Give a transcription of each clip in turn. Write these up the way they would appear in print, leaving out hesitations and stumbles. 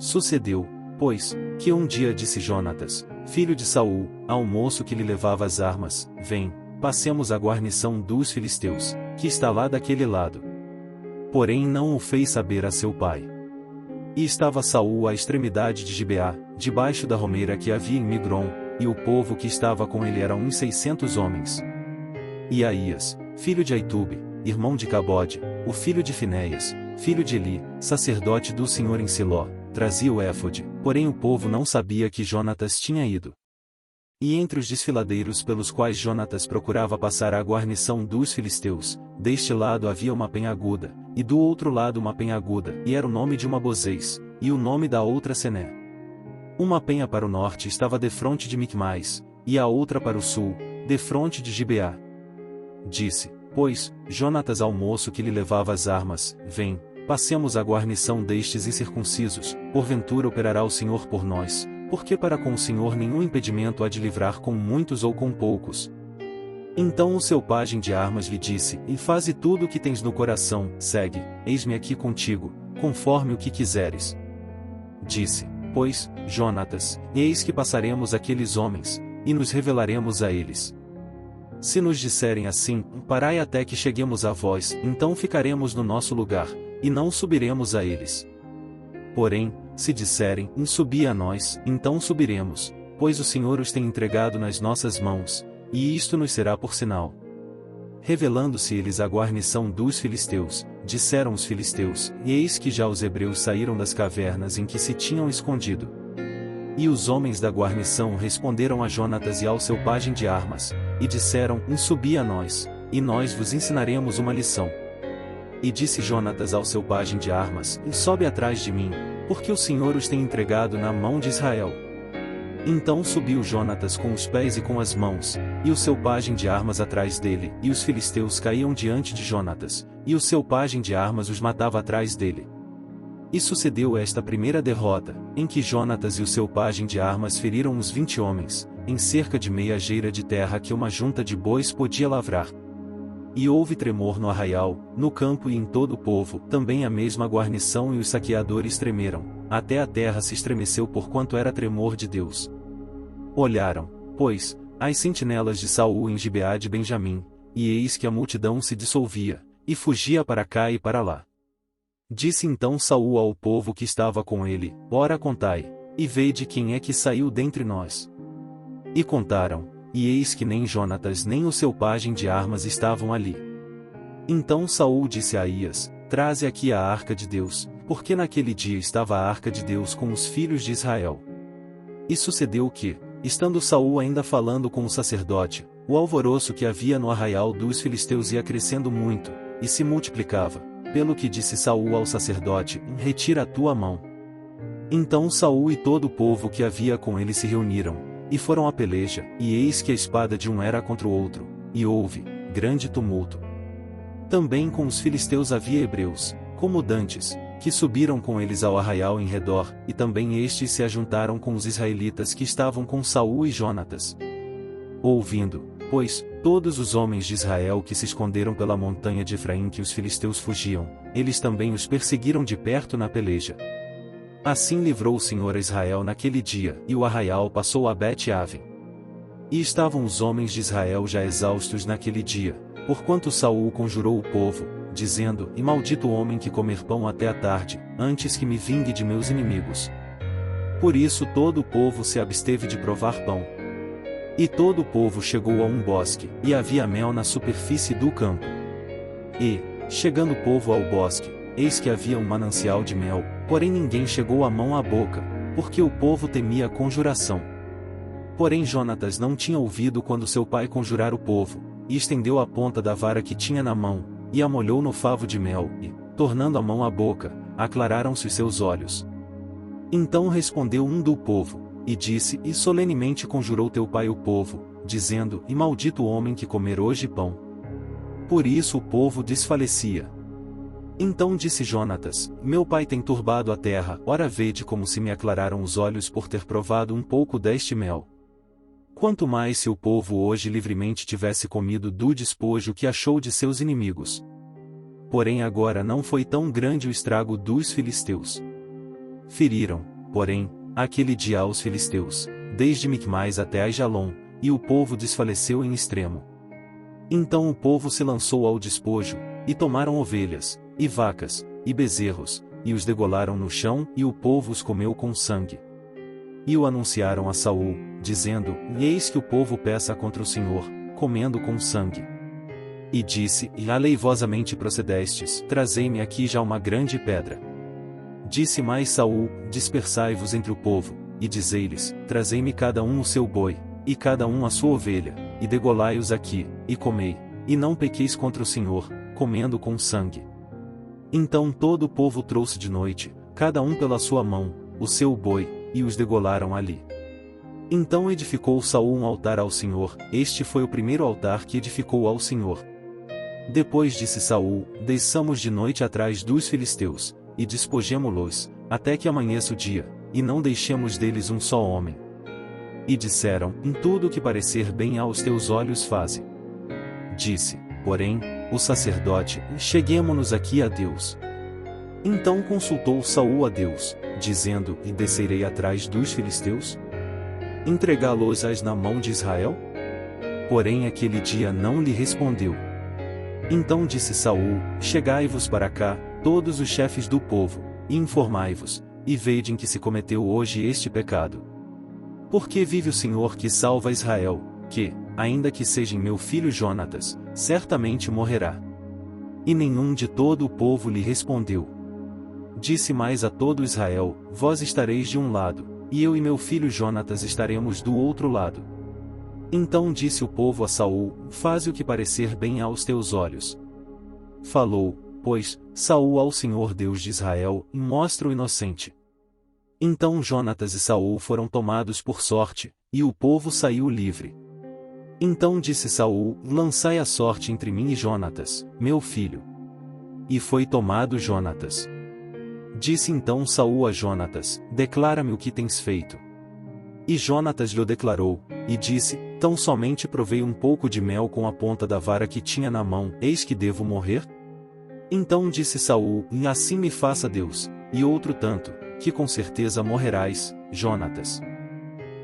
Sucedeu, pois, que um dia disse Jonatas, filho de Saul, ao moço que lhe levava as armas: Vem, passemos à guarnição dos filisteus, que está lá daquele lado. Porém não o fez saber a seu pai. E estava Saul à extremidade de Gibeá, debaixo da romeira que havia em Migron, e o povo que estava com ele era uns 600 homens. E Aías, filho de Aitube, irmão de Cabode, o filho de Finéias, filho de Eli, sacerdote do Senhor em Siló, trazia o éfode, porém o povo não sabia que Jonatas tinha ido. E entre os desfiladeiros pelos quais Jonatas procurava passar à guarnição dos filisteus, deste lado havia uma penhaguda, e do outro lado uma penhaguda, e era o nome de uma Bozez, e o nome da outra Sené. Uma penha para o norte estava defronte de Micmais, e a outra para o sul, defronte de Gibeá. Disse, pois, Jonatas ao moço que lhe levava as armas: Vem, passemos à guarnição destes incircuncisos, porventura operará o Senhor por nós, porque para com o Senhor nenhum impedimento há de livrar com muitos ou com poucos. Então o seu pajem de armas lhe disse: E faze tudo o que tens no coração, segue, eis-me aqui contigo, conforme o que quiseres. Disse, pois, Jonatas: Eis que passaremos aqueles homens, e nos revelaremos a eles. Se nos disserem assim: Parai até que cheguemos a vós, então ficaremos no nosso lugar, e não subiremos a eles. Porém, se disserem: Subi a nós, então subiremos, pois o Senhor os tem entregado nas nossas mãos, e isto nos será por sinal. Revelando-se eles à guarnição dos filisteus, disseram os filisteus: Eis que já os hebreus saíram das cavernas em que se tinham escondido. E os homens da guarnição responderam a Jonatas e ao seu pajem de armas, e disseram: Subi a nós, e nós vos ensinaremos uma lição. E disse Jonatas ao seu pajem de armas: Sobe atrás de mim, porque o Senhor os tem entregado na mão de Israel. Então subiu Jonatas com os pés e com as mãos, e o seu pajem de armas atrás dele, e os filisteus caíam diante de Jonatas, e o seu pajem de armas os matava atrás dele. E sucedeu esta primeira derrota, em que Jonatas e o seu pajem de armas feriram uns 20 homens, em cerca de meia geira de terra que uma junta de bois podia lavrar. E houve tremor no arraial, no campo e em todo o povo, também a mesma guarnição e os saqueadores tremeram, até a terra se estremeceu porquanto era tremor de Deus. Olharam, pois, as sentinelas de Saul em Gibeá de Benjamim, e eis que a multidão se dissolvia, e fugia para cá e para lá. Disse então Saul ao povo que estava com ele: Ora contai, e vede quem é que saiu dentre nós. E contaram, e eis que nem Jonatas nem o seu pajem de armas estavam ali. Então Saul disse a Aías: Traze aqui a arca de Deus, porque naquele dia estava a arca de Deus com os filhos de Israel. E sucedeu que, estando Saul ainda falando com o sacerdote, o alvoroço que havia no arraial dos filisteus ia crescendo muito, e se multiplicava, pelo que disse Saul ao sacerdote: Retira a tua mão. Então Saul e todo o povo que havia com ele se reuniram, e foram à peleja, e eis que a espada de um era contra o outro, e houve grande tumulto. Também com os filisteus havia hebreus, como dantes, que subiram com eles ao arraial em redor, e também estes se ajuntaram com os israelitas que estavam com Saul e Jonatas. Ouvindo, pois, todos os homens de Israel que se esconderam pela montanha de Efraim que os filisteus fugiam, eles também os perseguiram de perto na peleja. Assim livrou o Senhor a Israel naquele dia, e o arraial passou a Bet-Aven. E estavam os homens de Israel já exaustos naquele dia, porquanto Saul conjurou o povo, dizendo: E maldito o homem que comer pão até a tarde, antes que me vingue de meus inimigos. Por isso todo o povo se absteve de provar pão. E todo o povo chegou a um bosque, e havia mel na superfície do campo. E, chegando o povo ao bosque, eis que havia um manancial de mel, porém ninguém chegou a mão à boca, porque o povo temia a conjuração. Porém Jonatas não tinha ouvido quando seu pai conjurara o povo, e estendeu a ponta da vara que tinha na mão, e a molhou no favo de mel, e, tornando a mão à boca, aclararam-se os seus olhos. Então respondeu um do povo, e disse: E solenemente conjurou teu pai o povo, dizendo: E maldito o homem que comer hoje pão. Por isso o povo desfalecia. Então disse Jonatas: Meu pai tem turbado a terra, ora vede como se me aclararam os olhos por ter provado um pouco deste mel. Quanto mais se o povo hoje livremente tivesse comido do despojo que achou de seus inimigos. Porém agora não foi tão grande o estrago dos filisteus. Feriram, porém, aquele dia aos filisteus, desde Micmais até Aijalon, e o povo desfaleceu em extremo. Então o povo se lançou ao despojo, e tomaram ovelhas, e vacas, e bezerros, e os degolaram no chão, e o povo os comeu com sangue. E o anunciaram a Saul, dizendo: Eis que o povo peça contra o Senhor, comendo com sangue. E disse: E aleivosamente procedestes, trazei-me aqui já uma grande pedra. Disse mais Saul: Dispersai-vos entre o povo, e dizei-lhes: Trazei-me cada um o seu boi, e cada um a sua ovelha, e degolai-os aqui, e comei, e não pequeis contra o Senhor, comendo com sangue. Então todo o povo trouxe de noite, cada um pela sua mão, o seu boi, e os degolaram ali. Então edificou Saul um altar ao Senhor, este foi o primeiro altar que edificou ao Senhor. Depois disse Saul: Desçamos de noite atrás dos filisteus, e despojemo-los, até que amanheça o dia, e não deixemos deles um só homem. E disseram: Em tudo o que parecer bem aos teus olhos faze. Disse, porém, o sacerdote: Cheguemo-nos aqui a Deus. Então consultou Saul a Deus, dizendo: E descerei atrás dos filisteus? Entregá-los-ás na mão de Israel? Porém aquele dia não lhe respondeu. Então disse Saul: Chegai-vos para cá, todos os chefes do povo, e informai-vos, e vede em que se cometeu hoje este pecado. Porque vive o Senhor que salva Israel, que, ainda que seja meu filho Jonatas, certamente morrerá. E nenhum de todo o povo lhe respondeu. Disse mais a todo Israel: Vós estareis de um lado, e eu e meu filho Jonatas estaremos do outro lado. Então disse o povo a Saul: Faze o que parecer bem aos teus olhos. Falou, pois, Saul ao Senhor Deus de Israel, e mostra o inocente. Então Jonatas e Saul foram tomados por sorte, e o povo saiu livre. Então disse Saul: Lançai a sorte entre mim e Jonatas, meu filho. E foi tomado Jonatas. Disse então Saul a Jonatas: Declara-me o que tens feito. E Jonatas lhe declarou, e disse: Tão somente provei um pouco de mel com a ponta da vara que tinha na mão, eis que devo morrer? Então disse Saul: Assim me faça Deus, e outro tanto, que com certeza morrerás, Jonatas.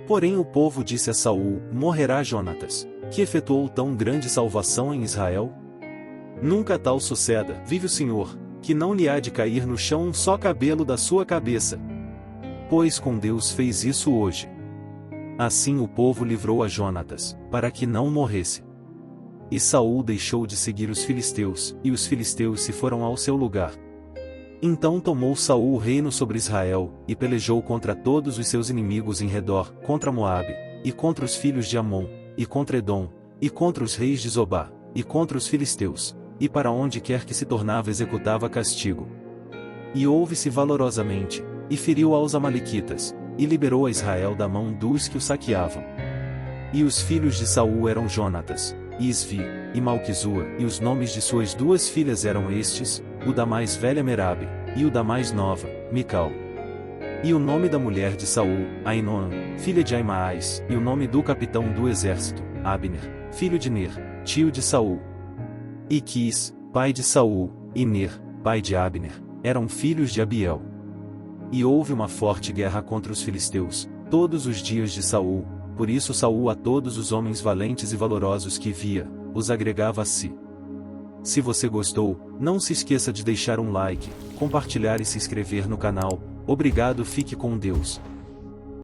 Porém o povo disse a Saul: Morrerá Jonatas, que efetuou tão grande salvação em Israel? Nunca tal suceda, vive o Senhor, que não lhe há de cair no chão um só cabelo da sua cabeça. Pois com Deus fez isso hoje. Assim o povo livrou a Jonatas, para que não morresse. E Saul deixou de seguir os filisteus, e os filisteus se foram ao seu lugar. Então tomou Saul o reino sobre Israel, e pelejou contra todos os seus inimigos em redor, contra Moabe, e contra os filhos de Amon, e contra Edom, e contra os reis de Zobá, e contra os filisteus, e para onde quer que se tornava executava castigo. E ouve-se valorosamente, e feriu aos amalequitas, e liberou a Israel da mão dos que o saqueavam. E os filhos de Saul eram Jonatas, e Isvi, e Malquizua, e os nomes de suas duas filhas eram estes: o da mais velha Merabe, e o da mais nova, Mical. E o nome da mulher de Saul, Ainoã, filha de Aimaas, e o nome do capitão do exército, Abner, filho de Ner, tio de Saul. E Quis, pai de Saul, e Ner, pai de Abner, eram filhos de Abiel. E houve uma forte guerra contra os filisteus, todos os dias de Saul, por isso Saul a todos os homens valentes e valorosos que via, os agregava a si. Se você gostou, não se esqueça de deixar um like, compartilhar e se inscrever no canal. Obrigado, fique com Deus.